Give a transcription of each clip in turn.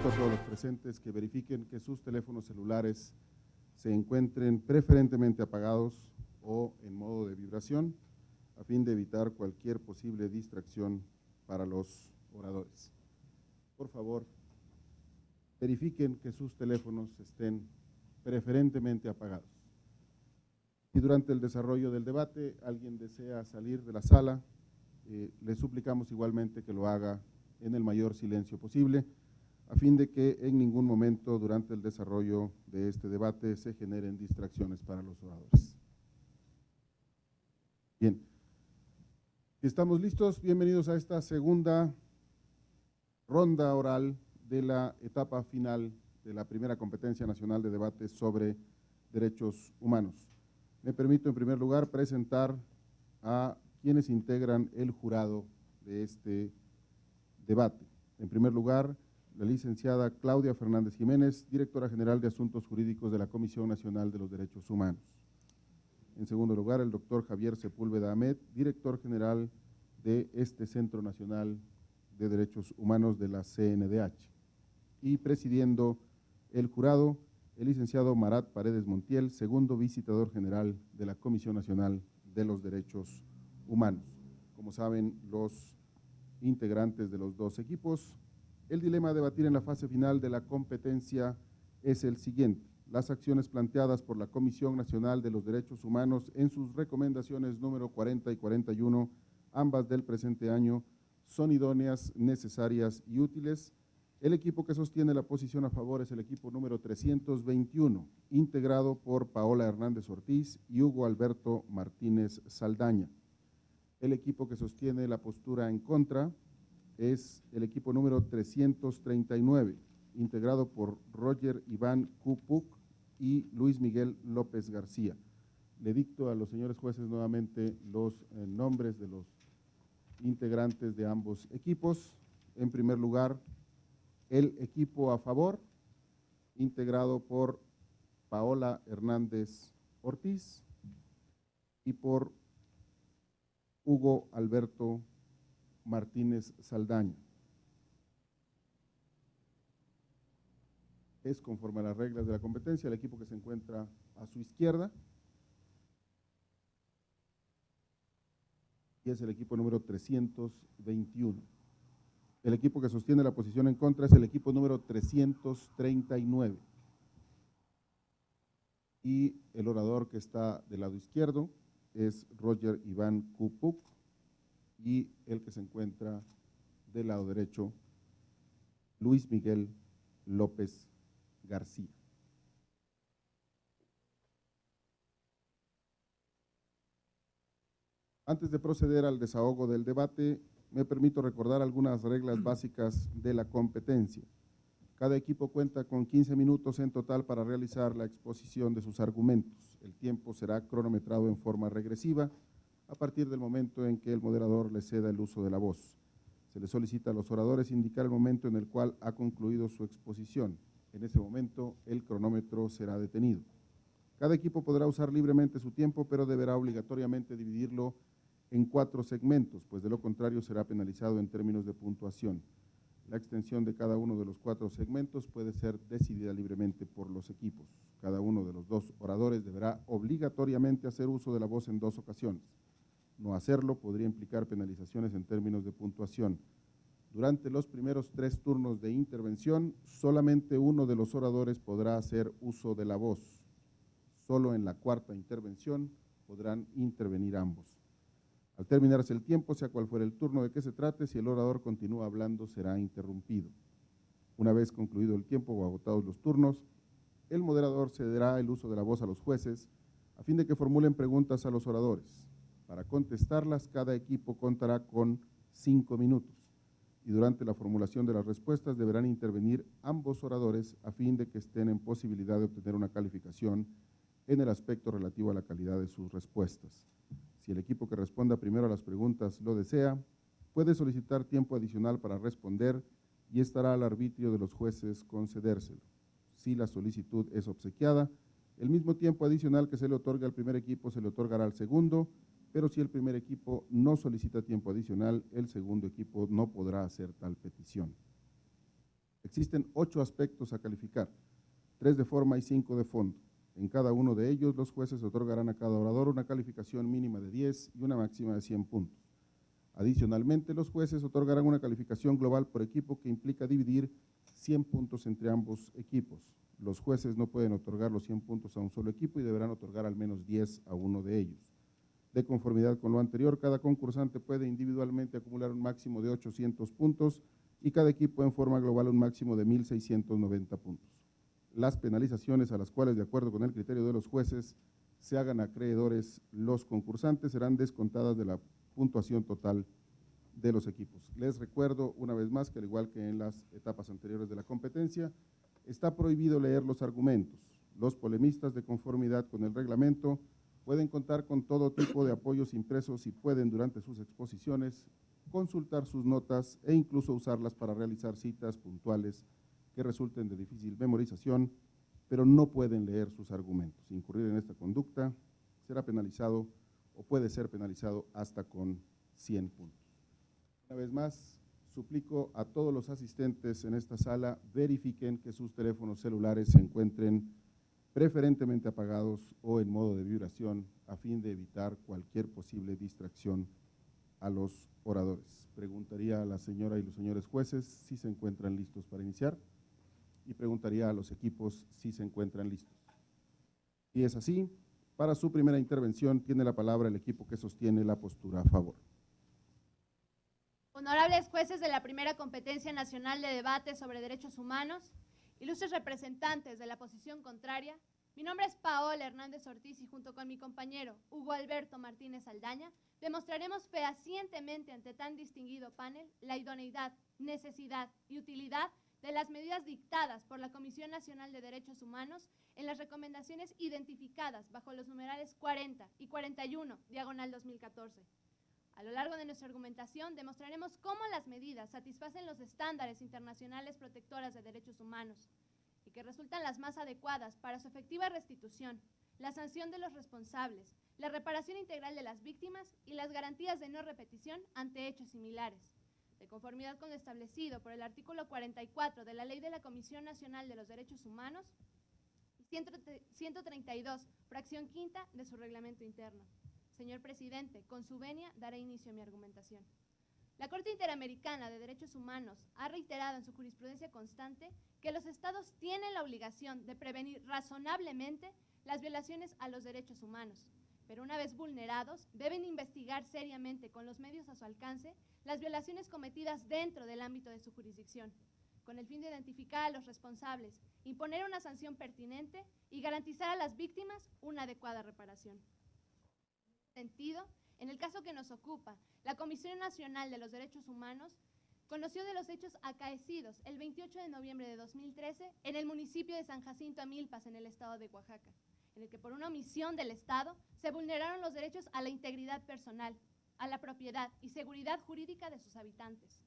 invito a todos los presentes que verifiquen que sus teléfonos celulares se encuentren preferentemente apagados o en modo de vibración, a fin de evitar cualquier posible distracción para los oradores. Por favor, verifiquen que sus teléfonos estén preferentemente apagados. Si durante el desarrollo del debate alguien desea salir de la sala, le suplicamos igualmente que lo haga en el mayor silencio posible, a fin de que en ningún momento durante el desarrollo de este debate se generen distracciones para los oradores. Bien, si estamos listos, bienvenidos a esta segunda ronda oral de la etapa final de la primera competencia nacional de debate sobre derechos humanos. Me permito en primer lugar presentar a quienes integran el jurado de este debate. En primer lugar, la licenciada Claudia Fernández Jiménez, directora general de Asuntos Jurídicos de la Comisión Nacional de los Derechos Humanos. En segundo lugar, el doctor Javier Sepúlveda Ahmed, director general de este Centro Nacional de Derechos Humanos de la CNDH. Y presidiendo el jurado, el licenciado Marat Paredes Montiel, segundo visitador general de la Comisión Nacional de los Derechos Humanos. Como saben, los integrantes de los dos equipos, el dilema a debatir en la fase final de la competencia es el siguiente: las acciones planteadas por la Comisión Nacional de los Derechos Humanos en sus recomendaciones número 40 y 41, ambas del presente año, son idóneas, necesarias y útiles. El equipo que sostiene la posición a favor es el equipo número 321, integrado por Paola Hernández Ortiz y Hugo Alberto Martínez Saldaña. El equipo que sostiene la postura en contra es el equipo número 339, integrado por Roger Iván Kupuk y Luis Miguel López García. Le dicto a los señores jueces nuevamente los nombres de los integrantes de ambos equipos. En primer lugar, el equipo a favor, integrado por Paola Hernández Ortiz y por Hugo Alberto Martínez Saldaña. Es conforme a las reglas de la competencia el equipo que se encuentra a su izquierda y es el equipo número 321. El equipo que sostiene la posición en contra es el equipo número 339. Y el orador que está del lado izquierdo es Roger Iván Kupuk, y el que se encuentra del lado derecho, Luis Miguel López García. Antes de proceder al desahogo del debate, me permito recordar algunas reglas básicas de la competencia. Cada equipo cuenta con 15 minutos en total para realizar la exposición de sus argumentos. El tiempo será cronometrado en forma regresiva a partir del momento en que el moderador le ceda el uso de la voz. Se le solicita a los oradores indicar el momento en el cual ha concluido su exposición. En ese momento, el cronómetro será detenido. Cada equipo podrá usar libremente su tiempo, pero deberá obligatoriamente dividirlo en 4 segmentos, pues de lo contrario será penalizado en términos de puntuación. La extensión de cada uno de los 4 segmentos puede ser decidida libremente por los equipos. Cada uno de los 2 oradores deberá obligatoriamente hacer uso de la voz en 2 ocasiones. No hacerlo podría implicar penalizaciones en términos de puntuación. Durante los primeros 3 turnos de intervención, solamente uno de los oradores podrá hacer uso de la voz. Solo en la 4ª intervención podrán intervenir ambos. Al terminarse el tiempo, sea cual fuera el turno de que se trate, si el orador continúa hablando, será interrumpido. Una vez concluido el tiempo o agotados los turnos, el moderador cederá el uso de la voz a los jueces a fin de que formulen preguntas a los oradores. Para contestarlas, cada equipo contará con 5 minutos y durante la formulación de las respuestas deberán intervenir ambos oradores a fin de que estén en posibilidad de obtener una calificación en el aspecto relativo a la calidad de sus respuestas. Si el equipo que responda primero a las preguntas lo desea, puede solicitar tiempo adicional para responder y estará al arbitrio de los jueces concedérselo. Si la solicitud es obsequiada, el mismo tiempo adicional que se le otorga al primer equipo se le otorgará al segundo, pero si el primer equipo no solicita tiempo adicional, el segundo equipo no podrá hacer tal petición. Existen 8 aspectos a calificar, 3 de forma y 5 de fondo. En cada uno de ellos, los jueces otorgarán a cada orador una calificación mínima de 10 y una máxima de 100 puntos. Adicionalmente, los jueces otorgarán una calificación global por equipo que implica dividir 100 puntos entre ambos equipos. Los jueces no pueden otorgar los 100 puntos a un solo equipo y deberán otorgar al menos 10 a uno de ellos. De conformidad con lo anterior, cada concursante puede individualmente acumular un máximo de 800 puntos y cada equipo en forma global un máximo de 1.690 puntos. Las penalizaciones a las cuales, de acuerdo con el criterio de los jueces, se hagan acreedores los concursantes serán descontadas de la puntuación total de los equipos. Les recuerdo una vez más que, al igual que en las etapas anteriores de la competencia, está prohibido leer los argumentos. Los polemistas, de conformidad con el reglamento, pueden contar con todo tipo de apoyos impresos y pueden, durante sus exposiciones, consultar sus notas e incluso usarlas para realizar citas puntuales que resulten de difícil memorización, pero no pueden leer sus argumentos. Incurrir en esta conducta será penalizado o puede ser penalizado hasta con 100 puntos. Una vez más, suplico a todos los asistentes en esta sala verifiquen que sus teléfonos celulares se encuentren preferentemente apagados o en modo de vibración a fin de evitar cualquier posible distracción a los oradores. Preguntaría a la señora y los señores jueces si se encuentran listos para iniciar y preguntaría a los equipos si se encuentran listos. Si es así, para su primera intervención tiene la palabra el equipo que sostiene la postura a favor. Honorables jueces de la primera competencia nacional de debate sobre derechos humanos, ilustres representantes de la posición contraria, mi nombre es Paola Hernández Ortiz y junto con mi compañero Hugo Alberto Martínez Aldaña demostraremos fehacientemente ante tan distinguido panel la idoneidad, necesidad y utilidad de las medidas dictadas por la Comisión Nacional de Derechos Humanos en las recomendaciones identificadas bajo los numerales 40 y 41, diagonal 2014. A lo largo de nuestra argumentación demostraremos cómo las medidas satisfacen los estándares internacionales protectoras de derechos humanos y que resultan las más adecuadas para su efectiva restitución, la sanción de los responsables, la reparación integral de las víctimas y las garantías de no repetición ante hechos similares. De conformidad con lo establecido por el artículo 44 de la Ley de la Comisión Nacional de los Derechos Humanos y 132, fracción quinta de su reglamento interno. Señor presidente, con su venia daré inicio a mi argumentación. La Corte Interamericana de Derechos Humanos ha reiterado en su jurisprudencia constante que los estados tienen la obligación de prevenir razonablemente las violaciones a los derechos humanos, pero una vez vulnerados, deben investigar seriamente con los medios a su alcance las violaciones cometidas dentro del ámbito de su jurisdicción, con el fin de identificar a los responsables, imponer una sanción pertinente y garantizar a las víctimas una adecuada reparación. En este sentido, en el caso que nos ocupa, la Comisión Nacional de los Derechos Humanos conoció de los hechos acaecidos el 28 de noviembre de 2013 en el municipio de San Jacinto Amilpas, en el estado de Oaxaca, en el que por una omisión del Estado se vulneraron los derechos a la integridad personal, a la propiedad y seguridad jurídica de sus habitantes.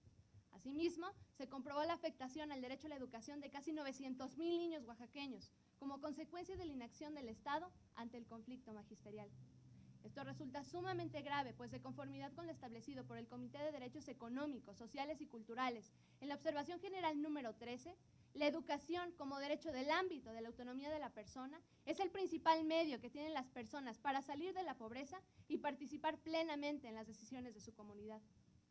Asimismo, se comprobó la afectación al derecho a la educación de casi 900,000 niños oaxaqueños como consecuencia de la inacción del Estado ante el conflicto magisterial. Esto resulta sumamente grave, pues de conformidad con lo establecido por el Comité de Derechos Económicos, Sociales y Culturales, en la observación general número 13, la educación como derecho del ámbito de la autonomía de la persona es el principal medio que tienen las personas para salir de la pobreza y participar plenamente en las decisiones de su comunidad.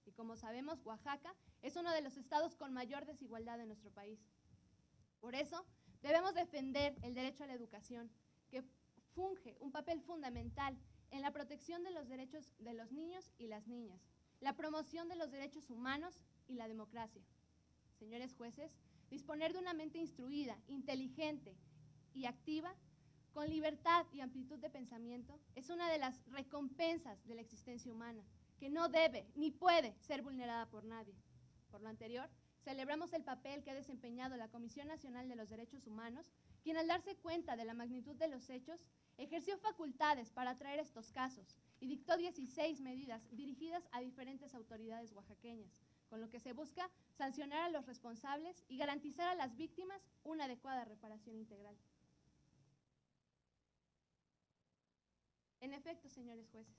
Y como sabemos, Oaxaca es uno de los estados con mayor desigualdad de nuestro país. Por eso, debemos defender el derecho a la educación, que funge un papel fundamental en la protección de los derechos de los niños y las niñas, la promoción de los derechos humanos y la democracia. Señores jueces, disponer de una mente instruida, inteligente y activa, con libertad y amplitud de pensamiento, es una de las recompensas de la existencia humana, que no debe ni puede ser vulnerada por nadie. Por lo anterior, celebramos el papel que ha desempeñado la Comisión Nacional de los Derechos Humanos, quien al darse cuenta de la magnitud de los hechos, ejerció facultades para traer estos casos y dictó 16 medidas dirigidas a diferentes autoridades oaxaqueñas, con lo que se busca sancionar a los responsables y garantizar a las víctimas una adecuada reparación integral. En efecto, señores jueces,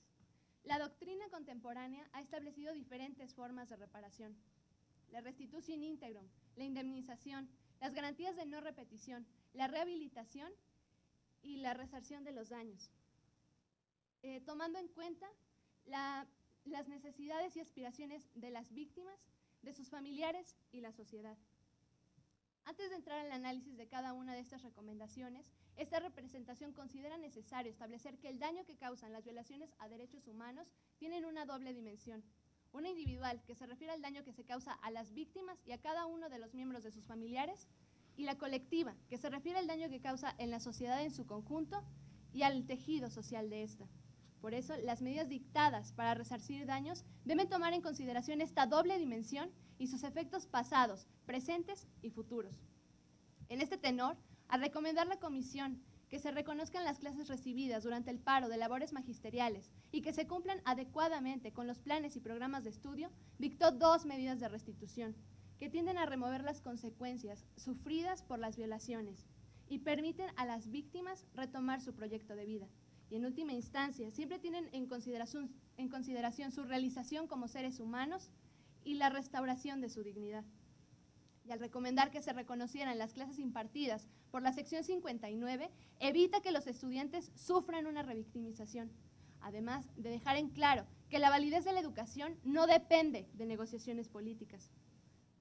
la doctrina contemporánea ha establecido diferentes formas de reparación. la restitución íntegro, la indemnización, las garantías de no repetición, la rehabilitación y la resarción de los daños, tomando en cuenta las necesidades y aspiraciones de las víctimas, de sus familiares y la sociedad. Antes de entrar al análisis de cada una de estas recomendaciones, esta representación considera necesario establecer que el daño que causan las violaciones a derechos humanos tienen una doble dimensión. Una individual, que se refiere al daño que se causa a las víctimas y a cada uno de los miembros de sus familiares, y la colectiva, que se refiere al daño que causa en la sociedad en su conjunto y al tejido social de esta. Por eso, las medidas dictadas para resarcir daños deben tomar en consideración esta doble dimensión y sus efectos pasados, presentes y futuros. En este tenor, al recomendar la Comisión que se reconozcan las clases recibidas durante el paro de labores magisteriales y que se cumplan adecuadamente con los planes y programas de estudio, dictó 2 medidas de restitución que tienden a remover las consecuencias sufridas por las violaciones y permiten a las víctimas retomar su proyecto de vida. Y en última instancia, siempre tienen en consideración su realización como seres humanos y la restauración de su dignidad. Y al recomendar que se reconocieran las clases impartidas por la sección 59, evita que los estudiantes sufran una revictimización, además de dejar en claro que la validez de la educación no depende de negociaciones políticas.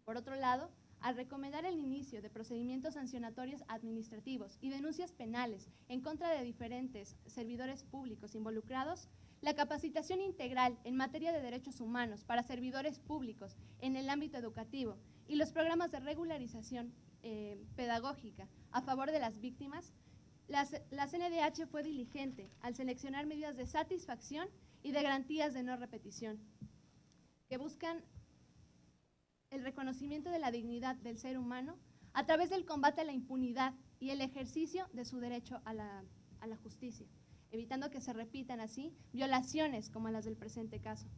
Por otro lado, al recomendar el inicio de procedimientos sancionatorios administrativos y denuncias penales en contra de diferentes servidores públicos involucrados, la capacitación integral en materia de derechos humanos para servidores públicos en el ámbito educativo y los programas de regularización pedagógica a favor de las víctimas, la CNDH fue diligente al seleccionar medidas de satisfacción y de garantías de no repetición, que buscan el reconocimiento de la dignidad del ser humano a través del combate a la impunidad y el ejercicio de su derecho a la justicia, evitando que se repitan así violaciones como las del presente caso.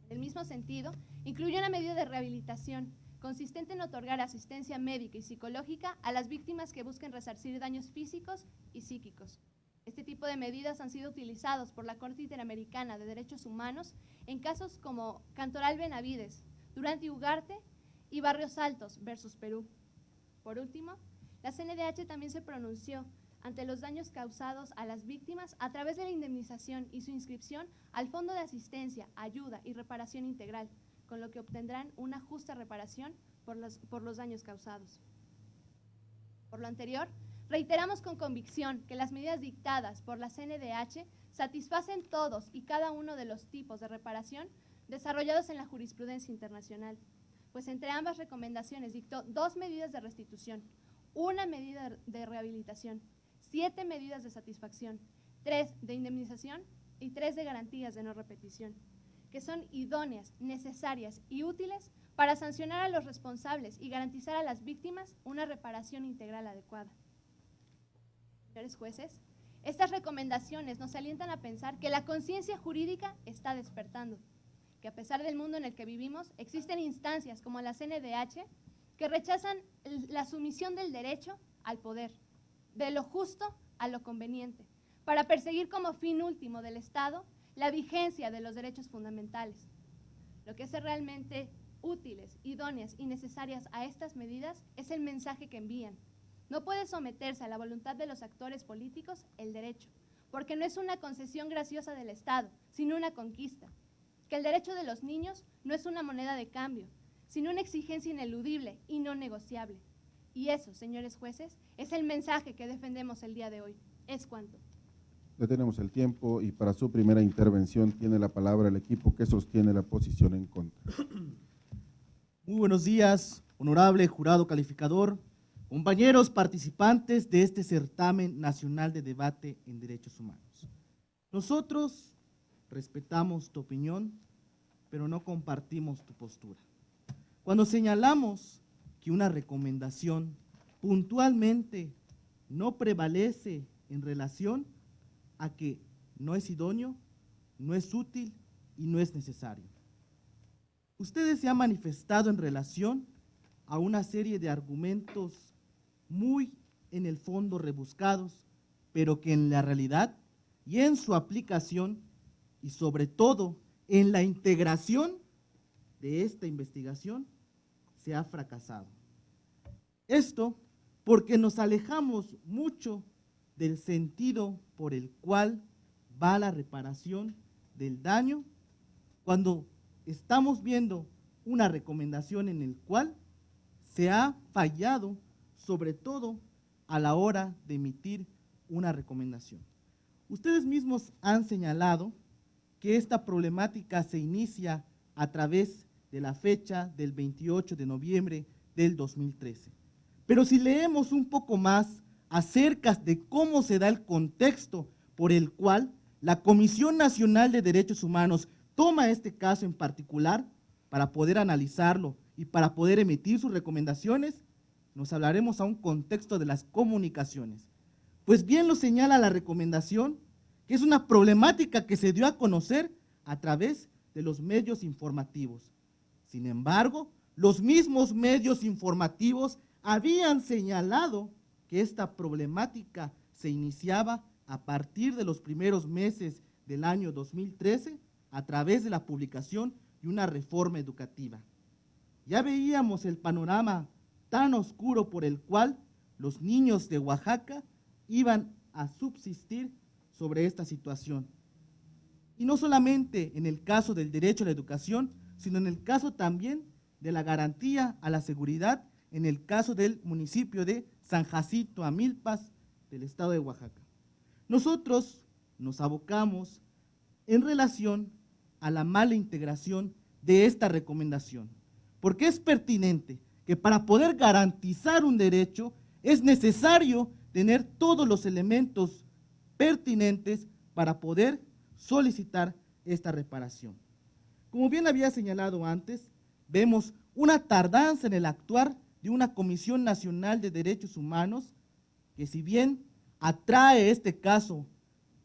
En el mismo sentido, incluye una medida de rehabilitación consistente en otorgar asistencia médica y psicológica a las víctimas que busquen resarcir daños físicos y psíquicos. Este tipo de medidas han sido utilizados por la Corte Interamericana de Derechos Humanos en casos como Cantoral Benavides, Durán y Ugarte y Barrios Altos versus Perú. Por último, la CNDH también se pronunció ante los daños causados a las víctimas a través de la indemnización y su inscripción al Fondo de Asistencia, Ayuda y Reparación Integral, con lo que obtendrán una justa reparación por los daños causados. Por lo anterior, reiteramos con convicción que las medidas dictadas por la CNDH satisfacen todos y cada uno de los tipos de reparación desarrollados en la jurisprudencia internacional, pues entre ambas recomendaciones dictó 2 medidas de restitución, 1 medida de rehabilitación, 7 medidas de satisfacción, 3 de indemnización y 3 de garantías de no repetición, que son idóneas, necesarias y útiles para sancionar a los responsables y garantizar a las víctimas una reparación integral adecuada. Señores jueces, estas recomendaciones nos alientan a pensar que la conciencia jurídica está despertando, que a pesar del mundo en el que vivimos, existen instancias como la CNDH que rechazan la sumisión del derecho al poder, de lo justo a lo conveniente, para perseguir como fin último del Estado la vigencia de los derechos fundamentales. Lo que hace realmente útiles, idóneas y necesarias a estas medidas es el mensaje que envían. No puede someterse a la voluntad de los actores políticos el derecho, porque no es una concesión graciosa del Estado, sino una conquista. Que el derecho de los niños no es una moneda de cambio, sino una exigencia ineludible y no negociable. Y eso, señores jueces, es el mensaje que defendemos el día de hoy. Es cuanto. Detenemos el tiempo y para su primera intervención tiene la palabra el equipo que sostiene la posición en contra. Muy buenos días, honorable jurado calificador, compañeros participantes de este certamen nacional de debate en derechos humanos. Nosotros respetamos tu opinión, pero no compartimos tu postura. Cuando señalamos que una recomendación puntualmente no prevalece en relación a que no es idóneo, no es útil y no es necesario. Ustedes se han manifestado en relación a una serie de argumentos muy en el fondo rebuscados, pero que en la realidad y en su aplicación y sobre todo en la integración de esta investigación se ha fracasado. Esto porque nos alejamos mucho del sentido por el cual va la reparación del daño cuando estamos viendo una recomendación en el cual se ha fallado, sobre todo a la hora de emitir una recomendación. Ustedes mismos han señalado que esta problemática se inicia a través de la fecha del 28 de noviembre del 2013. Pero si leemos un poco más acerca de cómo se da el contexto por el cual la Comisión Nacional de Derechos Humanos toma este caso en particular para poder analizarlo y para poder emitir sus recomendaciones, nos hablaremos a un contexto de las comunicaciones. Pues bien lo señala la recomendación, que es una problemática que se dio a conocer a través de los medios informativos. Sin embargo, los mismos medios informativos habían señalado que esta problemática se iniciaba a partir de los primeros meses del año 2013 a través de la publicación de una reforma educativa. Ya veíamos el panorama tan oscuro por el cual los niños de Oaxaca iban a subsistir sobre esta situación. Y no solamente en el caso del derecho a la educación, sino en el caso también de la garantía a la seguridad en el caso del municipio de San Jacinto Amilpas del estado de Oaxaca. Nosotros nos abocamos en relación a la mala integración de esta recomendación, porque es pertinente que para poder garantizar un derecho es necesario tener todos los elementos pertinentes para poder solicitar esta reparación. Como bien había señalado antes, vemos una tardanza en el actuar de una Comisión Nacional de Derechos Humanos que, si bien atrae este caso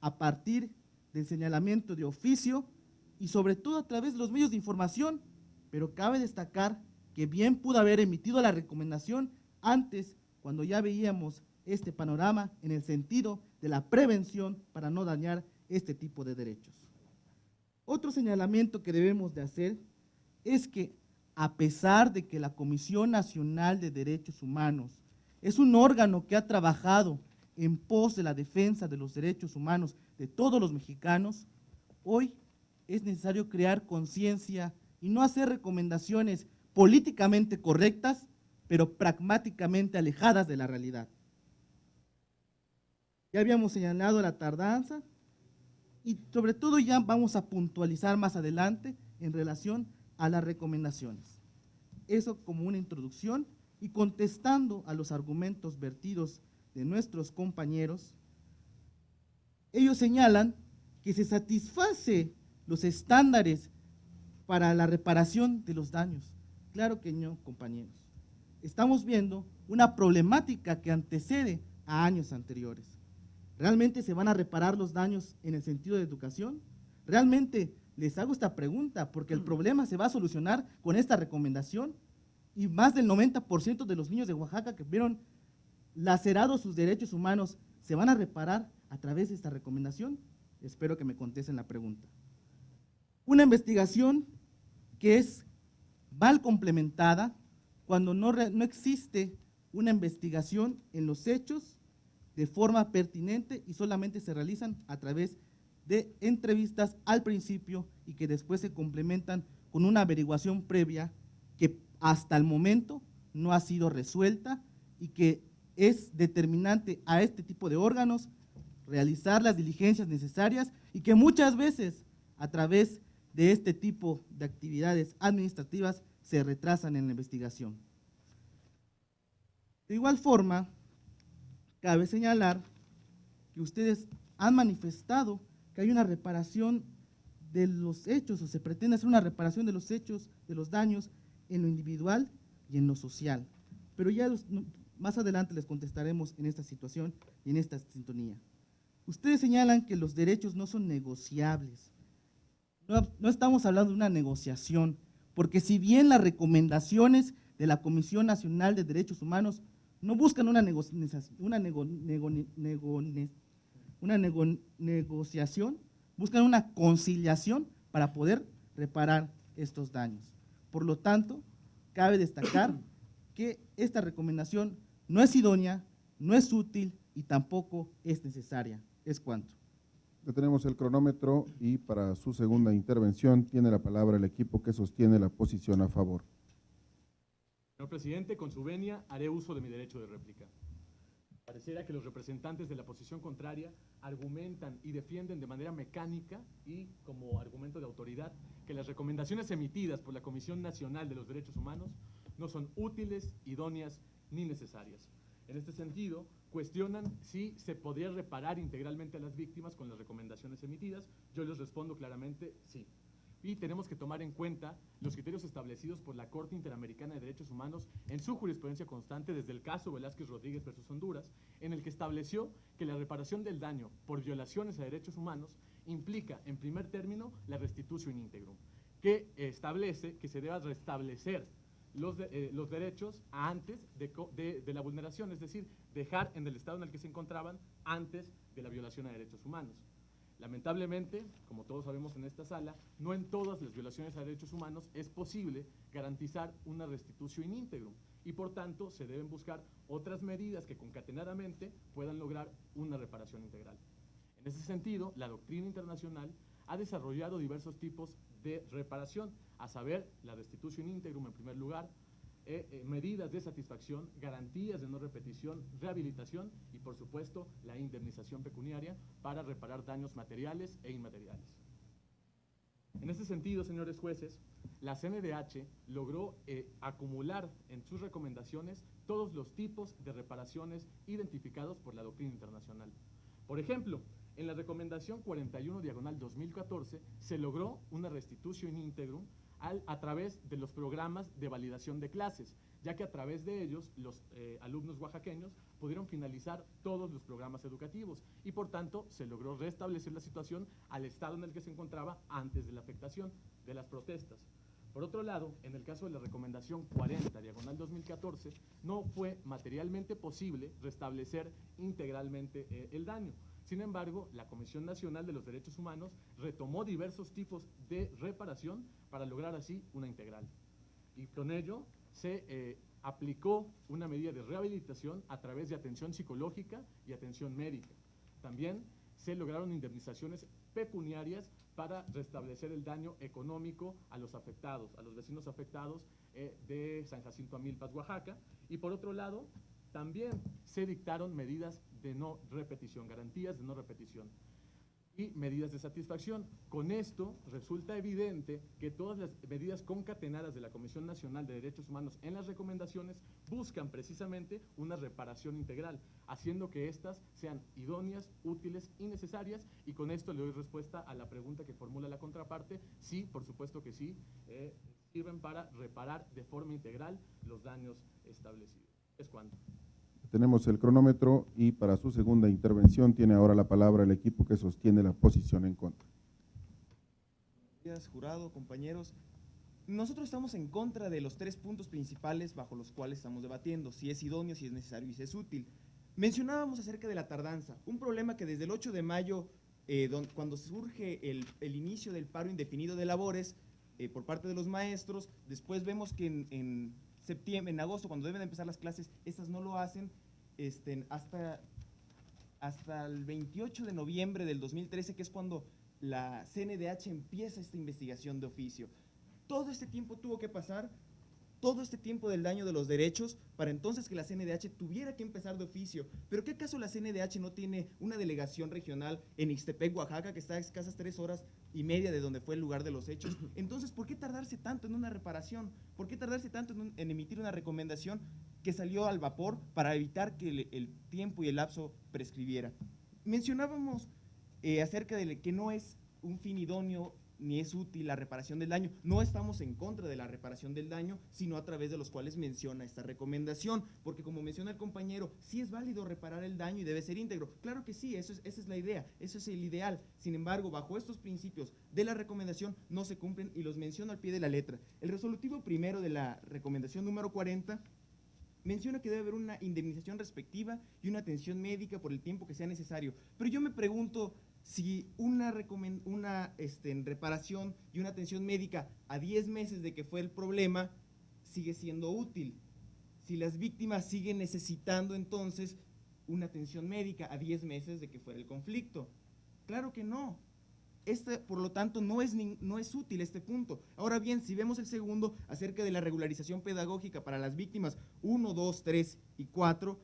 a partir del señalamiento de oficio y sobre todo a través de los medios de información, pero cabe destacar que bien pudo haber emitido la recomendación antes, cuando ya veíamos este panorama en el sentido de la prevención para no dañar este tipo de derechos. Otro señalamiento que debemos de hacer es que, a pesar de que la Comisión Nacional de Derechos Humanos es un órgano que ha trabajado en pos de la defensa de los derechos humanos de todos los mexicanos, hoy es necesario crear conciencia y no hacer recomendaciones políticamente correctas, pero pragmáticamente alejadas de la realidad. Ya habíamos señalado la tardanza y sobre todo ya vamos a puntualizar más adelante en relación a las recomendaciones. Eso como una introducción y contestando a los argumentos vertidos de nuestros compañeros, ellos señalan que se satisface los estándares para la reparación de los daños. Claro que no, compañeros. Estamos viendo una problemática que antecede a años anteriores. ¿Realmente se van a reparar los daños en el sentido de educación? ¿Realmente les hago esta pregunta? Porque el problema se va a solucionar con esta recomendación y más del 90% de los niños de Oaxaca que vieron lacerados sus derechos humanos, ¿se van a reparar a través de esta recomendación? Espero que me contesten la pregunta. Una investigación que es mal complementada cuando no existe una investigación en los hechos de forma pertinente y solamente se realizan a través de entrevistas al principio y que después se complementan con una averiguación previa que hasta el momento no ha sido resuelta y que es determinante a este tipo de órganos realizar las diligencias necesarias y que muchas veces a través de este tipo de actividades administrativas se retrasan en la investigación. De igual forma, cabe señalar que ustedes han manifestado que hay una reparación de los hechos o se pretende hacer una reparación de los hechos, de los daños en lo individual y en lo social. Pero ya más adelante les contestaremos en esta situación y en esta sintonía. Ustedes señalan que los derechos no son negociables. No estamos hablando de una negociación, porque si bien las recomendaciones de la Comisión Nacional de Derechos Humanos no buscan una negociación, buscan una conciliación para poder reparar estos daños. Por lo tanto, cabe destacar que esta recomendación no es idónea, no es útil y tampoco es necesaria. Es cuanto. Detenemos el cronómetro y para su segunda intervención tiene la palabra el equipo que sostiene la posición a favor. Señor presidente, con su venia haré uso de mi derecho de réplica. Pareciera que los representantes de la posición contraria argumentan y defienden de manera mecánica y como argumento de autoridad que las recomendaciones emitidas por la Comisión Nacional de los Derechos Humanos no son útiles, idóneas ni necesarias. En este sentido, cuestionan si se podría reparar integralmente a las víctimas con las recomendaciones emitidas. Yo les respondo claramente sí. Y tenemos que tomar en cuenta los criterios establecidos por la Corte Interamericana de Derechos Humanos en su jurisprudencia constante desde el caso Velázquez Rodríguez versus Honduras, en el que estableció que la reparación del daño por violaciones a derechos humanos implica, en primer término, la restitutio in integrum, que establece que se deba restablecer los derechos antes de la vulneración, es decir, dejar en el estado en el que se encontraban antes de la violación a derechos humanos. Lamentablemente, como todos sabemos en esta sala, no en todas las violaciones a derechos humanos es posible garantizar una restitutio in integrum y por tanto se deben buscar otras medidas que concatenadamente puedan lograr una reparación integral. En ese sentido, la doctrina internacional ha desarrollado diversos tipos de reparación, a saber, la restitutio in integrum en primer lugar, medidas de satisfacción, garantías de no repetición, rehabilitación y, por supuesto, la indemnización pecuniaria para reparar daños materiales e inmateriales. En este sentido, señores jueces, la CNDH logró acumular en sus recomendaciones todos los tipos de reparaciones identificados por la doctrina internacional. Por ejemplo, en la recomendación 41/2014 se logró una restitutio in integrum a través de los programas de validación de clases, ya que a través de ellos los alumnos oaxaqueños pudieron finalizar todos los programas educativos y por tanto se logró restablecer la situación al estado en el que se encontraba antes de la afectación de las protestas. Por otro lado, en el caso de la recomendación 40/2014, no fue materialmente posible restablecer integralmente el daño. Sin embargo, la Comisión Nacional de los Derechos Humanos retomó diversos tipos de reparación para lograr así una integral. Y con ello se aplicó una medida de rehabilitación a través de atención psicológica y atención médica. También se lograron indemnizaciones pecuniarias para restablecer el daño económico a los afectados, a los vecinos afectados de San Jacinto Amilpas, Oaxaca. Y por otro lado, también se dictaron medidas de no repetición, garantías de no repetición y medidas de satisfacción. Con esto resulta evidente que todas las medidas concatenadas de la Comisión Nacional de Derechos Humanos en las recomendaciones buscan precisamente una reparación integral, haciendo que éstas sean idóneas, útiles y necesarias, y con esto le doy respuesta a la pregunta que formula la contraparte. Sí, por supuesto que sí, sirven para reparar de forma integral los daños establecidos. Es cuanto. Tenemos el cronómetro y para su segunda intervención tiene ahora la palabra el equipo que sostiene la posición en contra. Buenos días, jurado, compañeros. Nosotros estamos en contra de los 3 puntos principales bajo los cuales estamos debatiendo, si es idóneo, si es necesario y si es útil. Mencionábamos acerca de la tardanza, un problema que desde el 8 de mayo, cuando surge el inicio del paro indefinido de labores por parte de los maestros, después vemos que en septiembre, en agosto, cuando deben empezar las clases, estas no lo hacen, hasta el 28 de noviembre del 2013, que es cuando la CNDH empieza esta investigación de oficio. Todo este tiempo tuvo que pasar, todo este tiempo del daño de los derechos, para entonces que la CNDH tuviera que empezar de oficio. ¿Pero qué acaso la CNDH no tiene una delegación regional en Ixtepec, Oaxaca, que está a escasas 3 horas y media de donde fue el lugar de los hechos? Entonces, ¿por qué tardarse tanto en una reparación? ¿Por qué tardarse tanto en emitir una recomendación que salió al vapor para evitar que el tiempo y el lapso prescribiera? Mencionábamos acerca de que no es un fin idóneo ni es útil la reparación del daño. No estamos en contra de la reparación del daño, sino a través de los cuales menciona esta recomendación, porque como menciona el compañero, sí es válido reparar el daño y debe ser íntegro. Claro que sí, esa es la idea, eso es el ideal. Sin embargo, bajo estos principios de la recomendación no se cumplen y los menciono al pie de la letra. El resolutivo primero de la recomendación número 40 menciona que debe haber una indemnización respectiva y una atención médica por el tiempo que sea necesario. Pero yo me pregunto, si una reparación y una atención médica a 10 meses de que fue el problema, sigue siendo útil, si las víctimas siguen necesitando entonces una atención médica a 10 meses de que fuera el conflicto. Claro que no. Por lo tanto, no es útil este punto. Ahora bien, si vemos el segundo acerca de la regularización pedagógica para las víctimas 1, 2, 3 y 4,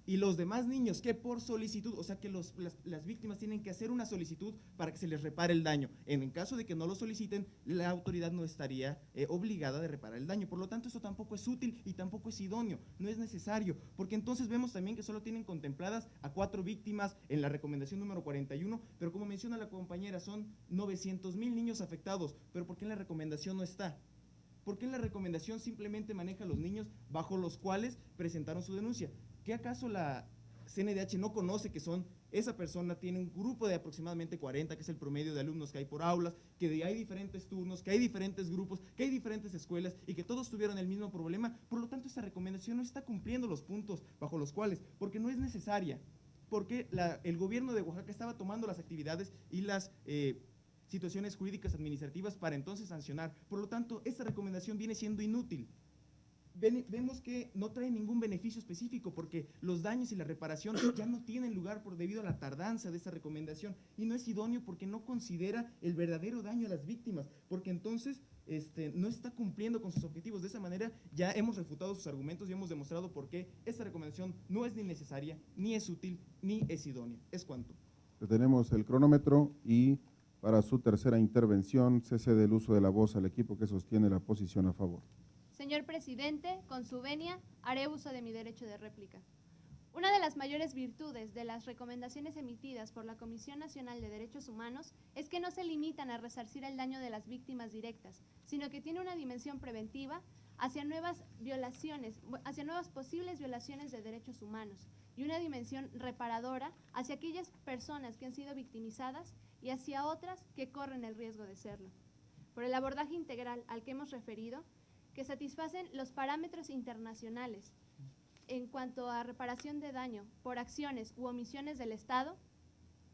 y los demás niños que por solicitud, o sea que las víctimas tienen que hacer una solicitud para que se les repare el daño. En caso de que no lo soliciten, la autoridad no estaría obligada de reparar el daño. Por lo tanto, esto tampoco es útil y tampoco es idóneo, no es necesario, porque entonces vemos también que solo tienen contempladas a 4 víctimas en la recomendación número 41, pero como menciona la compañera, son 900,000 niños afectados, pero ¿por qué en la recomendación no está? ¿Por qué en la recomendación simplemente maneja a los niños bajo los cuales presentaron su denuncia? ¿Qué acaso la CNDH no conoce que esa persona tiene un grupo de aproximadamente 40, que es el promedio de alumnos que hay por aulas, que hay diferentes turnos, que hay diferentes grupos, que hay diferentes escuelas y que todos tuvieron el mismo problema? Por lo tanto, esta recomendación no está cumpliendo los puntos bajo los cuales, porque no es necesaria, porque el gobierno de Oaxaca estaba tomando las actividades y las situaciones jurídicas administrativas para entonces sancionar. Por lo tanto, esta recomendación viene siendo inútil. Vemos que no trae ningún beneficio específico porque los daños y la reparación ya no tienen lugar debido a la tardanza de esta recomendación, y no es idóneo porque no considera el verdadero daño a las víctimas, porque entonces no está cumpliendo con sus objetivos. De esa manera ya hemos refutado sus argumentos y hemos demostrado por qué esta recomendación no es ni necesaria, ni es útil, ni es idónea. Es cuanto. Detenemos el cronómetro y para su tercera intervención cese del uso de la voz al equipo que sostiene la posición a favor. Señor presidente, con su venia, haré uso de mi derecho de réplica. Una de las mayores virtudes de las recomendaciones emitidas por la Comisión Nacional de Derechos Humanos es que no se limitan a resarcir el daño de las víctimas directas, sino que tiene una dimensión preventiva hacia nuevas posibles violaciones de derechos humanos y una dimensión reparadora hacia aquellas personas que han sido victimizadas y hacia otras que corren el riesgo de serlo. Por el abordaje integral al que hemos referido, que satisfacen los parámetros internacionales en cuanto a reparación de daño por acciones u omisiones del Estado,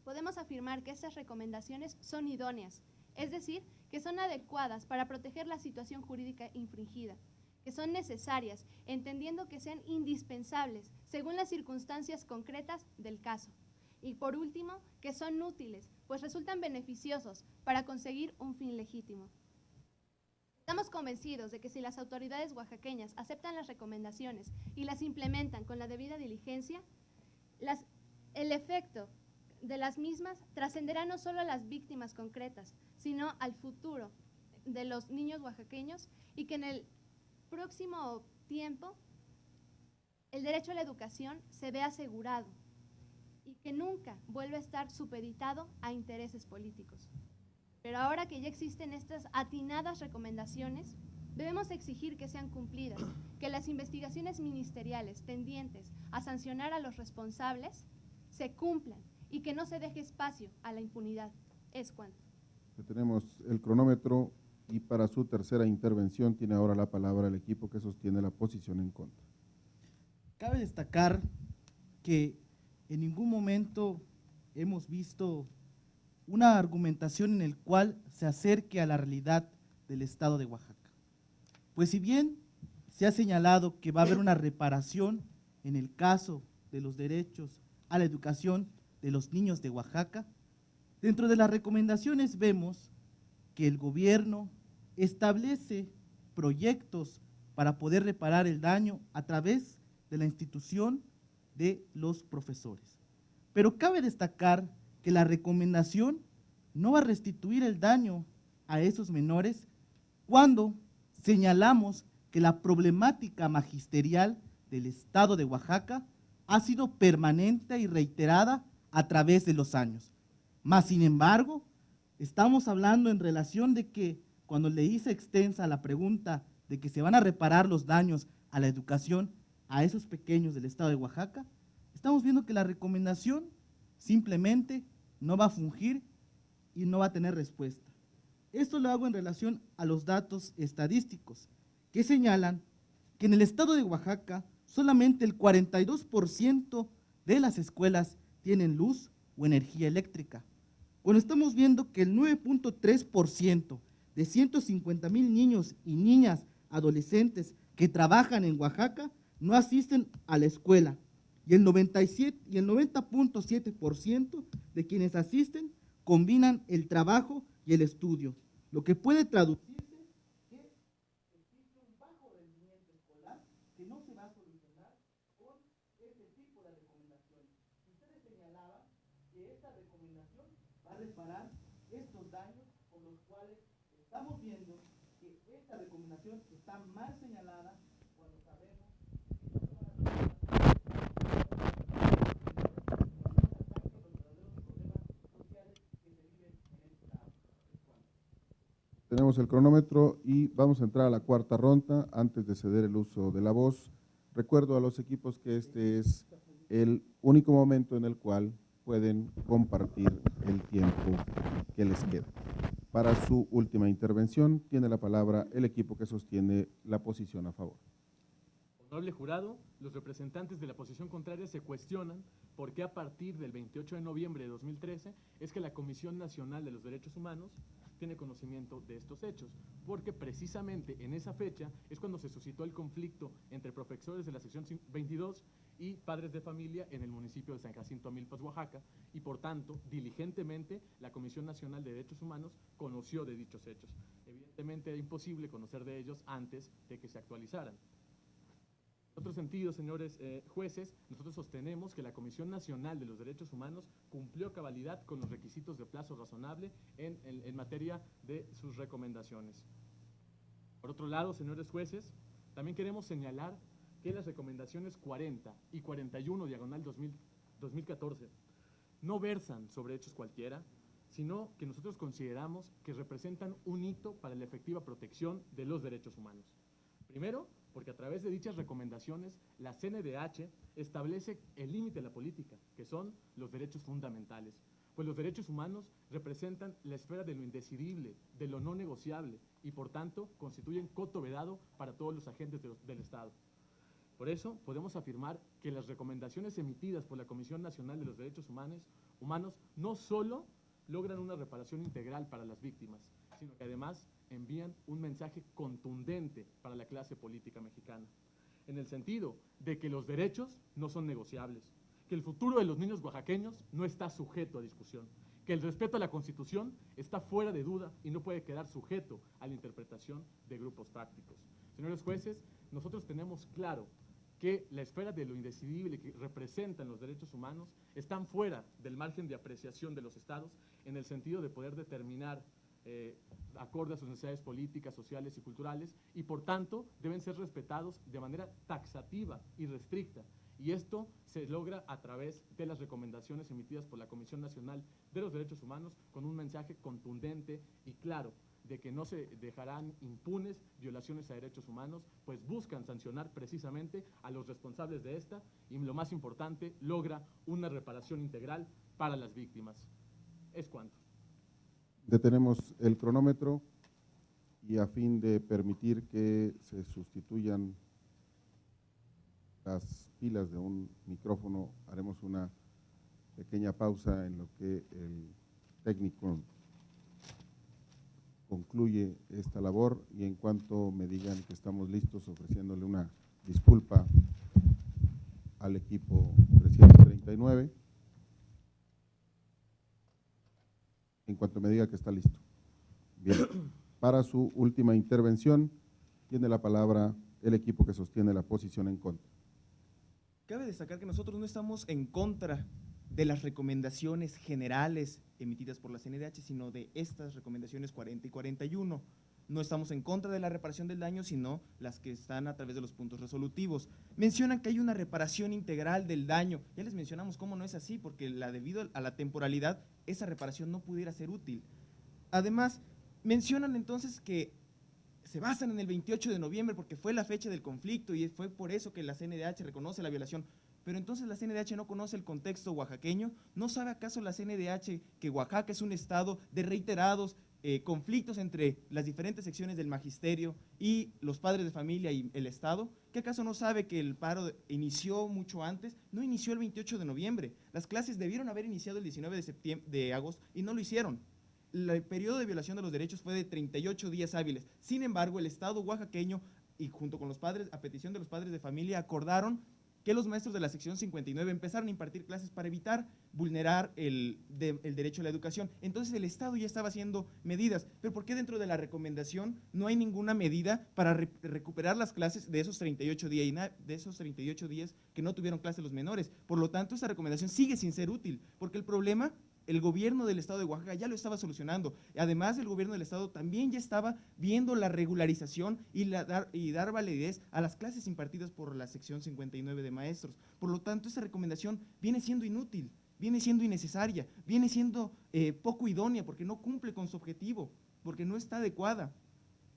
podemos afirmar que estas recomendaciones son idóneas, es decir, que son adecuadas para proteger la situación jurídica infringida, que son necesarias, entendiendo que sean indispensables según las circunstancias concretas del caso. Y por último, que son útiles, pues resultan beneficiosos para conseguir un fin legítimo. Estamos convencidos de que si las autoridades oaxaqueñas aceptan las recomendaciones y las implementan con la debida diligencia, el efecto de las mismas trascenderá no solo a las víctimas concretas, sino al futuro de los niños oaxaqueños, y que en el próximo tiempo el derecho a la educación se ve asegurado y que nunca vuelva a estar supeditado a intereses políticos. Pero ahora que ya existen estas atinadas recomendaciones, debemos exigir que sean cumplidas, que las investigaciones ministeriales tendientes a sancionar a los responsables se cumplan y que no se deje espacio a la impunidad. Es cuanto. Detenemos el cronómetro y para su tercera intervención tiene ahora la palabra el equipo que sostiene la posición en contra. Cabe destacar que en ningún momento hemos visto una argumentación en el cual se acerque a la realidad del Estado de Oaxaca. Pues si bien se ha señalado que va a haber una reparación en el caso de los derechos a la educación de los niños de Oaxaca, dentro de las recomendaciones vemos que el gobierno establece proyectos para poder reparar el daño a través de la institución de los profesores. Pero cabe destacar que la recomendación no va a restituir el daño a esos menores cuando señalamos que la problemática magisterial del Estado de Oaxaca ha sido permanente y reiterada a través de los años. Mas, sin embargo, estamos hablando en relación de que cuando le hice extensa la pregunta de que se van a reparar los daños a la educación a esos pequeños del Estado de Oaxaca, estamos viendo que la recomendación simplemente no va a fungir y no va a tener respuesta. Esto lo hago en relación a los datos estadísticos que señalan que en el Estado de Oaxaca solamente el 42% de las escuelas tienen luz o energía eléctrica, cuando estamos viendo que el 9.3% de 150,000 niños y niñas adolescentes que trabajan en Oaxaca no asisten a la escuela y el 90.7% de quienes asisten combinan el trabajo y el estudio, lo que puede traducirse que existe un bajo rendimiento escolar que no se va a solucionar con este tipo de recomendaciones. Ustedes señalaban que esta recomendación va a reparar estos daños por los cuales estamos viendo que esta recomendación está mal señalada cuando sabemos que no son las Tenemos el cronómetro y vamos a entrar a la cuarta ronda. Antes de ceder el uso de la voz, recuerdo a los equipos que este es el único momento en el cual pueden compartir el tiempo que les queda. Para su última intervención, tiene la palabra el equipo que sostiene la posición a favor. Honorable jurado, los representantes de la posición contraria se cuestionan por qué a partir del 28 de noviembre de 2013 es que la Comisión Nacional de los Derechos Humanos tiene conocimiento de estos hechos, porque precisamente en esa fecha es cuando se suscitó el conflicto entre profesores de la sección 22 y padres de familia en el municipio de San Jacinto Amilpas, Oaxaca, y por tanto, diligentemente, la Comisión Nacional de Derechos Humanos conoció de dichos hechos. Evidentemente era imposible conocer de ellos antes de que se actualizaran. En otro sentido, señores jueces, nosotros sostenemos que la Comisión Nacional de los Derechos Humanos cumplió a cabalidad con los requisitos de plazo razonable en materia de sus recomendaciones. Por otro lado, señores jueces, también queremos señalar que las recomendaciones 40 y 41 diagonal 2014 no versan sobre hechos cualquiera, sino que nosotros consideramos que representan un hito para la efectiva protección de los derechos humanos. Primero, porque a través de dichas recomendaciones, la CNDH establece el límite de la política, que son los derechos fundamentales, pues los derechos humanos representan la esfera de lo indecidible, de lo no negociable, y por tanto constituyen coto vedado para todos los agentes del Estado. Por eso, podemos afirmar que las recomendaciones emitidas por la Comisión Nacional de los Derechos Humanos no solo logran una reparación integral para las víctimas, sino que además envían un mensaje contundente para la clase política mexicana, en el sentido de que los derechos no son negociables, que el futuro de los niños oaxaqueños no está sujeto a discusión, que el respeto a la Constitución está fuera de duda y no puede quedar sujeto a la interpretación de grupos fácticos. Señores jueces, nosotros tenemos claro que la esfera de lo indecidible que representan los derechos humanos están fuera del margen de apreciación de los estados en el sentido de poder determinar acorde a sus necesidades políticas, sociales y culturales, y por tanto deben ser respetados de manera taxativa y restricta. Y esto se logra a través de las recomendaciones emitidas por la Comisión Nacional de los Derechos Humanos con un mensaje contundente y claro de que no se dejarán impunes violaciones a derechos humanos, pues buscan sancionar precisamente a los responsables de esta y, lo más importante, logra una reparación integral para las víctimas. Es cuanto. Detenemos el cronómetro y a fin de permitir que se sustituyan las pilas de un micrófono, haremos una pequeña pausa en lo que el técnico concluye esta labor y en cuanto me digan que estamos listos, ofreciéndole una disculpa al equipo 339. En cuanto me diga que está listo. Bien, para su última intervención, tiene la palabra el equipo que sostiene la posición en contra. Cabe destacar que nosotros no estamos en contra de las recomendaciones generales emitidas por la CNDH, sino de estas recomendaciones 40 y 41. No estamos en contra de la reparación del daño, sino las que están a través de los puntos resolutivos. Mencionan que hay una reparación integral del daño. Ya les mencionamos cómo no es así, porque debido a la temporalidad, esa reparación no pudiera ser útil. Además, mencionan entonces que se basan en el 28 de noviembre porque fue la fecha del conflicto y fue por eso que la CNDH reconoce la violación. Pero entonces la CNDH no conoce el contexto oaxaqueño. ¿No sabe acaso la CNDH que Oaxaca es un estado de reiterados conflictos entre las diferentes secciones del magisterio y los padres de familia y el Estado? ¿Qué acaso no sabe que el paro inició mucho antes? No inició el 28 de noviembre. Las clases debieron haber iniciado el 19 de agosto y no lo hicieron. El periodo de violación de los derechos fue de 38 días hábiles. Sin embargo, el Estado oaxaqueño y junto con los padres, a petición de los padres de familia, acordaron que los maestros de la sección 59 empezaron a impartir clases para evitar vulnerar el derecho a la educación. Entonces el Estado ya estaba haciendo medidas, pero ¿por qué dentro de la recomendación no hay ninguna medida para recuperar las clases de esos 38 días, de esos 38 días que no tuvieron clases los menores? Por lo tanto, esa recomendación sigue sin ser útil, porque el problema el gobierno del estado de Oaxaca ya lo estaba solucionando. Además, el gobierno del estado también ya estaba viendo la regularización y dar validez a las clases impartidas por la sección 59 de maestros. Por lo tanto, esa recomendación viene siendo inútil, viene siendo innecesaria, viene siendo poco idónea porque no cumple con su objetivo, porque no está adecuada,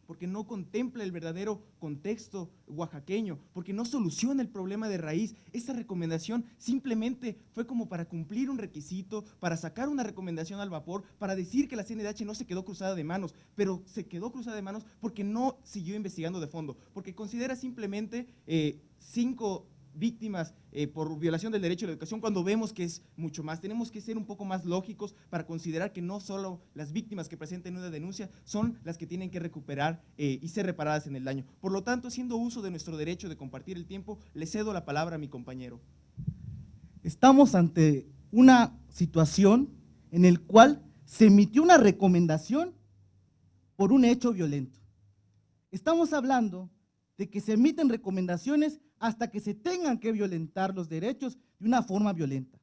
porque no contempla el verdadero contexto oaxaqueño, porque no soluciona el problema de raíz. Esta recomendación simplemente fue como para cumplir un requisito, para sacar una recomendación al vapor, para decir que la CNDH no se quedó cruzada de manos, pero se quedó cruzada de manos porque no siguió investigando de fondo, porque considera simplemente 5 víctimas por violación del derecho a la educación, cuando vemos que es mucho más. Tenemos que ser un poco más lógicos para considerar que no solo las víctimas que presenten una denuncia son las que tienen que recuperar y ser reparadas en el daño. Por lo tanto, haciendo uso de nuestro derecho de compartir el tiempo, le cedo la palabra a mi compañero. Estamos ante una situación en la cual se emitió una recomendación por un hecho violento. Estamos hablando de que se emiten recomendaciones hasta que se tengan que violentar los derechos de una forma violenta.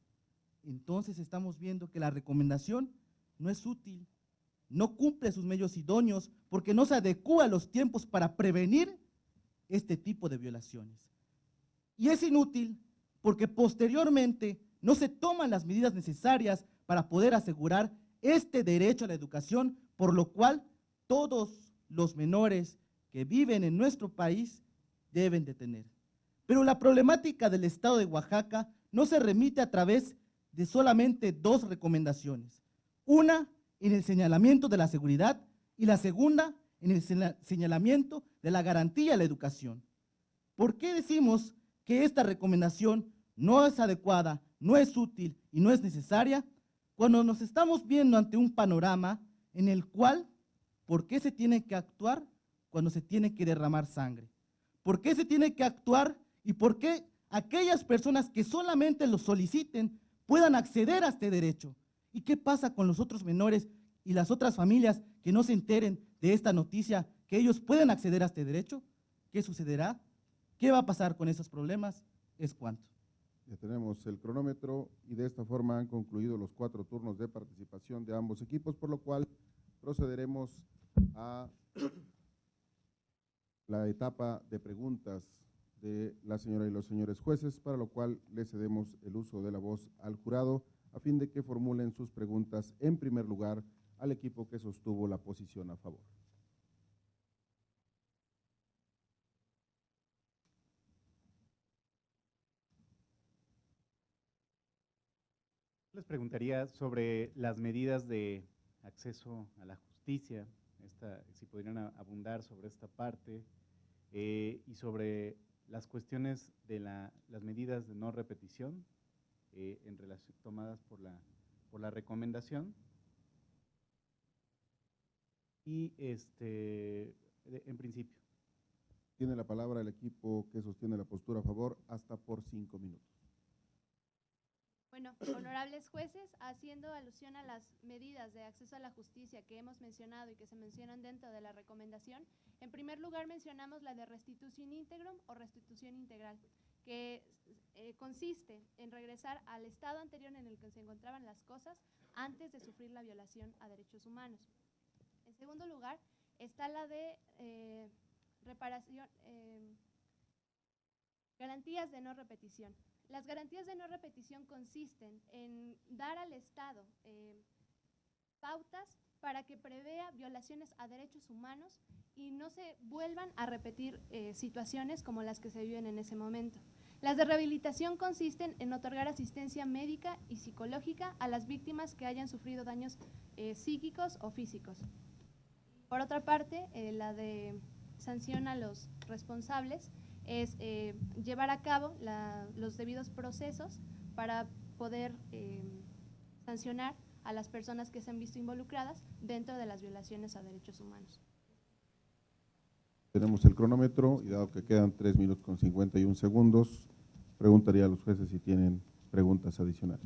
Entonces estamos viendo que la recomendación no es útil, no cumple sus medios idóneos porque no se adecúa a los tiempos para prevenir este tipo de violaciones. Y es inútil porque posteriormente no se toman las medidas necesarias para poder asegurar este derecho a la educación, por lo cual todos los menores que viven en nuestro país deben de tener. Pero la problemática del estado de Oaxaca no se remite a través de solamente 2 recomendaciones. Una en el señalamiento de la seguridad y la segunda en el señalamiento de la garantía a la educación. ¿Por qué decimos que esta recomendación no es adecuada, no es útil y no es necesaria? Cuando nos estamos viendo ante un panorama en el cual, ¿por qué se tiene que actuar cuando se tiene que derramar sangre? ¿Por qué se tiene que actuar y por qué aquellas personas que solamente lo soliciten puedan acceder a este derecho? ¿Y qué pasa con los otros menores y las otras familias que no se enteren de esta noticia, que ellos pueden acceder a este derecho? ¿Qué sucederá? ¿Qué va a pasar con esos problemas? Es cuanto. Ya tenemos el cronómetro y de esta forma han concluido los 4 turnos de participación de ambos equipos, por lo cual procederemos a la etapa de preguntas de la señora y los señores jueces, para lo cual le cedemos el uso de la voz al jurado a fin de que formulen sus preguntas en primer lugar al equipo que sostuvo la posición a favor. Les preguntaría sobre las medidas de acceso a la justicia, si podrían abundar sobre esta parte, y sobre las cuestiones de las medidas de no repetición en relación tomadas por la recomendación. Y en principio. Tiene la palabra el equipo que sostiene la postura a favor hasta por 5 minutos. Bueno, honorables jueces, haciendo alusión a las medidas de acceso a la justicia que hemos mencionado y que se mencionan dentro de la recomendación, en primer lugar mencionamos la de restitución íntegrum o restitución integral, que consiste en regresar al estado anterior en el que se encontraban las cosas antes de sufrir la violación a derechos humanos. En segundo lugar, está la de garantías de no repetición. Las garantías de no repetición consisten en dar al Estado pautas para que prevea violaciones a derechos humanos y no se vuelvan a repetir situaciones como las que se viven en ese momento. Las de rehabilitación consisten en otorgar asistencia médica y psicológica a las víctimas que hayan sufrido daños psíquicos o físicos. Por otra parte, la de sanción a los responsables es llevar a cabo los debidos procesos para poder sancionar a las personas que se han visto involucradas dentro de las violaciones a derechos humanos. Tenemos el cronómetro y dado que quedan 3 minutos con 51 segundos, preguntaría a los jueces si tienen preguntas adicionales.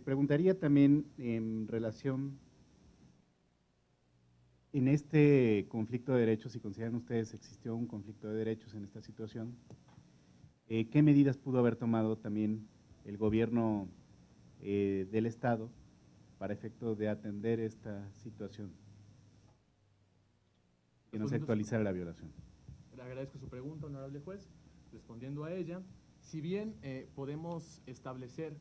Preguntaría también en relación, en este conflicto de derechos, si consideran ustedes existió un conflicto de derechos en esta situación, ¿qué medidas pudo haber tomado también el gobierno del Estado para efecto de atender esta situación? Que no se actualizara la violación. Le agradezco su pregunta, honorable juez. Respondiendo a ella, si bien podemos establecer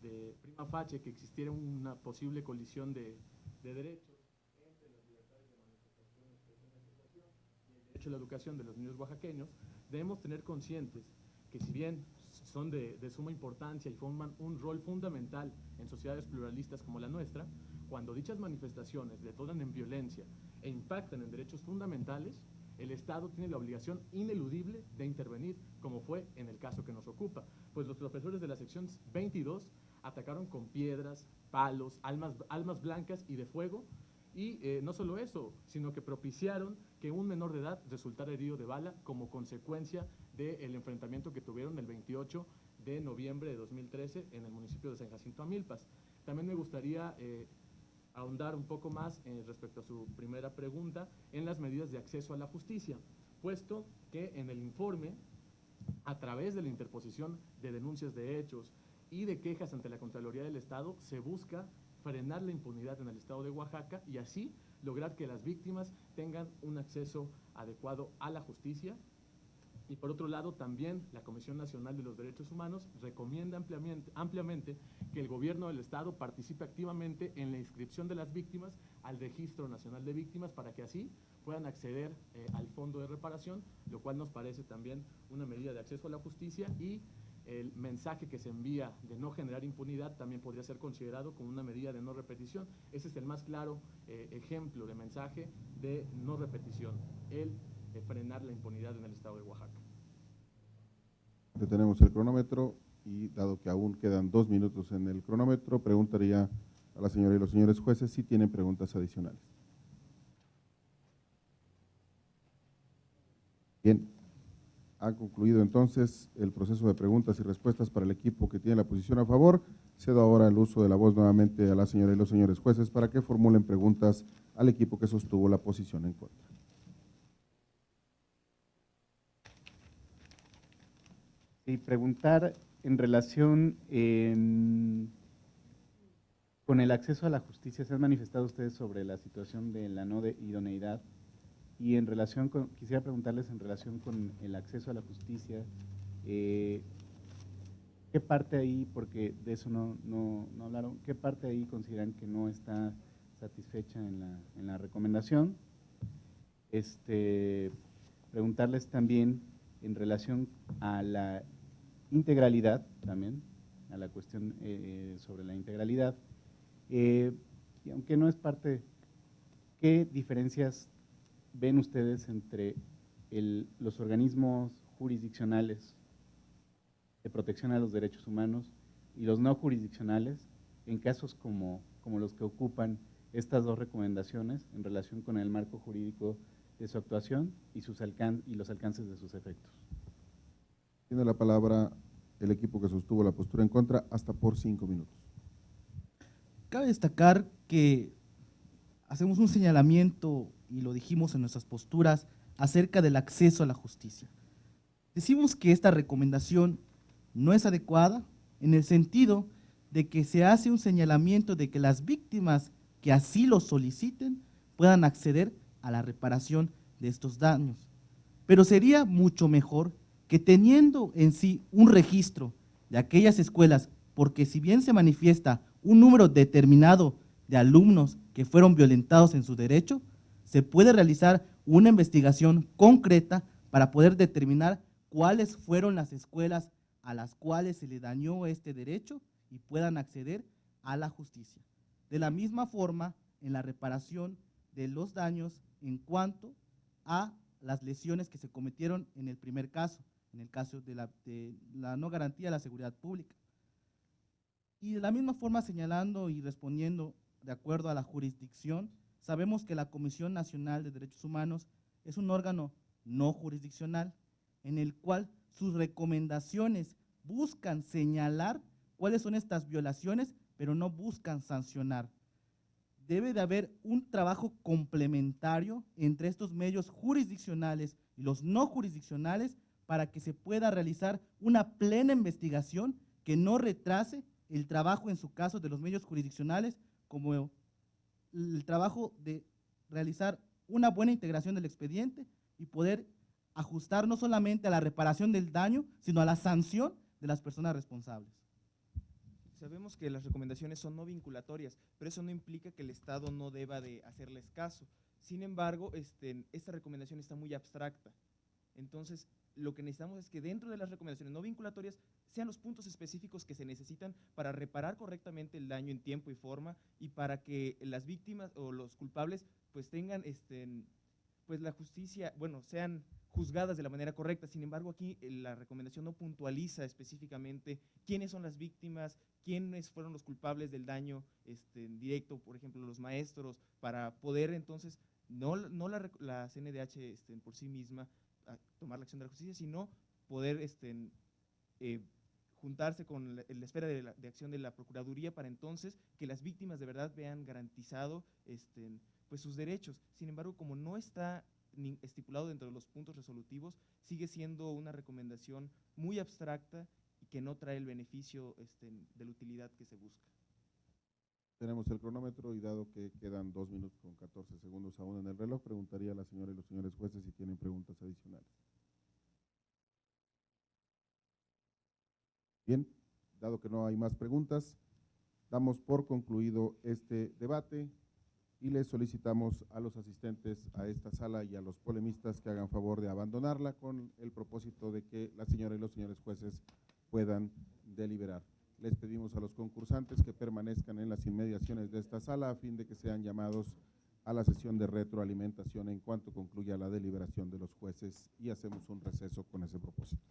de prima facie que existiera una posible colisión de derechos entre las libertades de manifestación, expresión y asociación y el derecho a la educación de los niños oaxaqueños, debemos tener conscientes que si bien son de suma importancia y forman un rol fundamental en sociedades pluralistas como la nuestra, cuando dichas manifestaciones detonan en violencia e impactan en derechos fundamentales, el Estado tiene la obligación ineludible de intervenir, como fue en el caso que nos ocupa, pues los profesores de la sección 22 atacaron con piedras, palos, almas blancas y de fuego, y no solo eso, sino que propiciaron que un menor de edad resultara herido de bala como consecuencia del enfrentamiento que tuvieron el 28 de noviembre de 2013 en el municipio de San Jacinto Amilpas. También me gustaría ahondar un poco más respecto a su primera pregunta en las medidas de acceso a la justicia, puesto que en el informe, a través de la interposición de denuncias de hechos y de quejas ante la Contraloría del Estado, se busca frenar la impunidad en el Estado de Oaxaca y así lograr que las víctimas tengan un acceso adecuado a la justicia. Y por otro lado, también la Comisión Nacional de los Derechos Humanos recomienda ampliamente que el gobierno del Estado participe activamente en la inscripción de las víctimas al Registro Nacional de Víctimas para que así puedan acceder al fondo de reparación, lo cual nos parece también una medida de acceso a la justicia, y el mensaje que se envía de no generar impunidad también podría ser considerado como una medida de no repetición. Ese es el más claro ejemplo de mensaje de no repetición, el frenar la impunidad en el Estado de Oaxaca. Detenemos el cronómetro y dado que aún quedan 2 minutos en el cronómetro, preguntaría a la señora y los señores jueces si tienen preguntas adicionales. Bien, ha concluido entonces el proceso de preguntas y respuestas para el equipo que tiene la posición a favor. Cedo ahora el uso de la voz nuevamente a la señora y los señores jueces para que formulen preguntas al equipo que sostuvo la posición en contra. Y preguntar en relación con el acceso a la justicia. Se han manifestado ustedes sobre la situación de la no idoneidad y en relación con, quisiera preguntarles en relación con el acceso a la justicia, ¿qué parte ahí, porque de eso no hablaron, qué parte ahí consideran que no está satisfecha en la recomendación? Preguntarles también en relación a la integralidad también, a la cuestión sobre la integralidad, y aunque no es parte, ¿qué diferencias ven ustedes entre los organismos jurisdiccionales de protección a los derechos humanos y los no jurisdiccionales en casos como los que ocupan estas dos recomendaciones en relación con el marco jurídico de su actuación y los alcances de sus efectos? Tiene la palabra el equipo que sostuvo la postura en contra hasta por 5 minutos. Cabe destacar que hacemos un señalamiento, y lo dijimos en nuestras posturas, acerca del acceso a la justicia. Decimos que esta recomendación no es adecuada en el sentido de que se hace un señalamiento de que las víctimas que así lo soliciten puedan acceder a la reparación de estos daños. Pero sería mucho mejor que teniendo en sí un registro de aquellas escuelas, porque si bien se manifiesta un número determinado de alumnos que fueron violentados en su derecho, se puede realizar una investigación concreta para poder determinar cuáles fueron las escuelas a las cuales se le dañó este derecho y puedan acceder a la justicia. De la misma forma, en la reparación de los daños en cuanto a las lesiones que se cometieron en el primer caso, en el caso de la no garantía de la seguridad pública. Y de la misma forma, señalando y respondiendo de acuerdo a la jurisdicción, sabemos que la Comisión Nacional de Derechos Humanos es un órgano no jurisdiccional, en el cual sus recomendaciones buscan señalar cuáles son estas violaciones, pero no buscan sancionar. Debe de haber un trabajo complementario entre estos medios jurisdiccionales y los no jurisdiccionales para que se pueda realizar una plena investigación que no retrase el trabajo, en su caso, de los medios jurisdiccionales, como el trabajo de realizar una buena integración del expediente y poder ajustar no solamente a la reparación del daño, sino a la sanción de las personas responsables. Sabemos que las recomendaciones son no vinculatorias, pero eso no implica que el Estado no deba de hacerles caso. Sin embargo, esta recomendación está muy abstracta. Entonces, lo que necesitamos es que dentro de las recomendaciones no vinculatorias sean los puntos específicos que se necesitan para reparar correctamente el daño en tiempo y forma y para que las víctimas o los culpables pues tengan pues la justicia, bueno, sean juzgadas de la manera correcta. Sin embargo, aquí la recomendación no puntualiza específicamente quiénes son las víctimas, quiénes fueron los culpables del daño directo, por ejemplo, los maestros, para poder entonces, no la CNDH por sí misma tomar la acción de la justicia, sino poder juntarse con la esfera de acción de la Procuraduría para entonces que las víctimas de verdad vean garantizado pues sus derechos. Sin embargo, como no está estipulado dentro de los puntos resolutivos, sigue siendo una recomendación muy abstracta y que no trae el beneficio de la utilidad que se busca. Tenemos el cronómetro y dado que quedan 2 minutos con 14 segundos aún en el reloj, preguntaría a la señora y los señores jueces si tienen preguntas adicionales. Bien, dado que no hay más preguntas, damos por concluido este debate y les solicitamos a los asistentes a esta sala y a los polemistas que hagan favor de abandonarla con el propósito de que la señora y los señores jueces puedan deliberar. Les pedimos a los concursantes que permanezcan en las inmediaciones de esta sala a fin de que sean llamados a la sesión de retroalimentación en cuanto concluya la deliberación de los jueces y hacemos un receso con ese propósito.